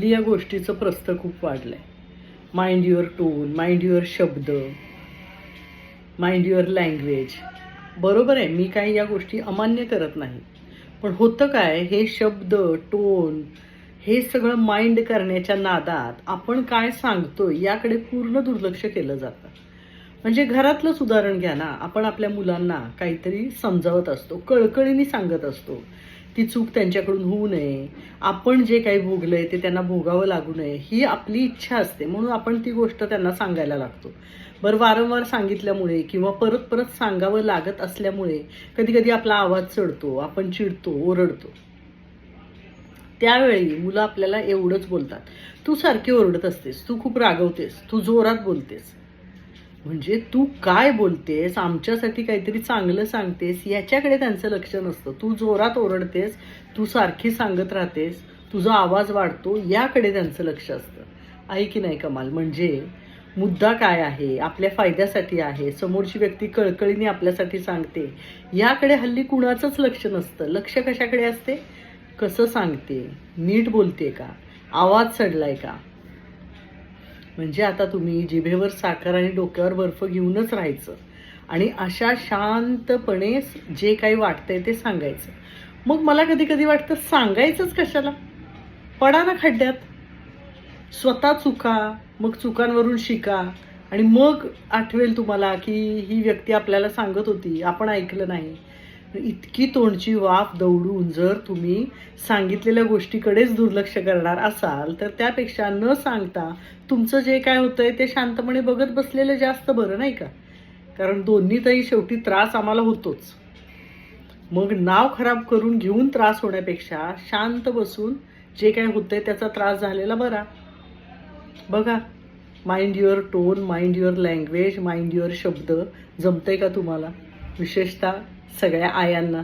हल्ली या गोष्टीचं प्रस्थ खूप वाढलंय. Mind your tone, mind your शब्द, माइंड युअर लँग्वेज. बरोबर आहे, मी काही या गोष्टी अमान्य करत नाही. पण होतं काय, हे शब्द, टोन, हे सगळं माइंड करण्याच्या नादात आपण काय सांगतोय याकडे पूर्ण दुर्लक्ष केलं जातं. म्हणजे घरातलंच उदाहरण घ्या ना, आपण आपल्या मुलांना काहीतरी समजावत असतो, कळकळीने सांगत असतो. ती चूक त्यांच्याकडून होऊ नये, आपण जे काही भोगलंय ते त्यांना भोगावं लागू नये, ही आपली इच्छा असते. म्हणून आपण ती गोष्ट त्यांना सांगायला लागतो. बरं, वारंवार सांगितल्यामुळे किंवा परत परत सांगावं लागत असल्यामुळे कधी कधी आपला आवाज चढतो, आपण चिडतो, ओरडतो. त्यावेळी मुलं आपल्याला एवढंच बोलतात, तू सारखी ओरडत असतेस, तू खूप रागवतेस, तू जोरात बोलतेस. म्हणजे तू काय बोलतेस, आमच्यासाठी काहीतरी चांगलं सांगतेस याच्याकडे त्यांचं लक्ष नसतं. तू जोरात ओरडतेस, तू सारखी सांगत राहतेस, तुझा आवाज वाढतो, याकडे त्यांचं लक्ष असतं. आहे की नाही कमाल? म्हणजे मुद्दा काय आहे, आपल्या फायद्यासाठी आहे, समोरची व्यक्ती कळकळीने आपल्यासाठी सांगते, याकडे हल्ली कुणाचंच लक्ष नसतं. लक्ष कशाकडे असते? कसं सांगते, नीट बोलते का, आवाज चढलाय का. म्हणजे आता तुम्ही जिभेवर साखर आणि डोक्यावर बर्फ घेऊनच राहायचं आणि अशा शांतपणे जे काही वाटतंय ते सांगायचं. मग मला कधी कधी वाटतं, सांगायचंच कशाला, पडा ना खड्ड्यात, स्वतः चुका, मग चुकांवरून शिका आणि मग आठवेल तुम्हाला की ही व्यक्ती आपल्याला सांगत होती, आपण ऐकलं नाही. इतकी तोंडची वाफ दौडून जर तुम्ही सांगितलेल्या गोष्टीकडेच दुर्लक्ष करणार असाल तर त्यापेक्षा न सांगता तुमचं जे काय होतंय ते शांतपणे बघत बसलेलं जास्त बरं, नाही का? कारण दोन्हीतही शेवटी त्रास आम्हाला होतोच. मग नाव खराब करून घेऊन त्रास होण्यापेक्षा शांत बसून जे काय होतंय त्याचा त्रास झालेला बरा. बघा, mind your tone, mind your language, mind your शब्द जमतंय का तुम्हाला? विशेषतः सगळ्या आयांना.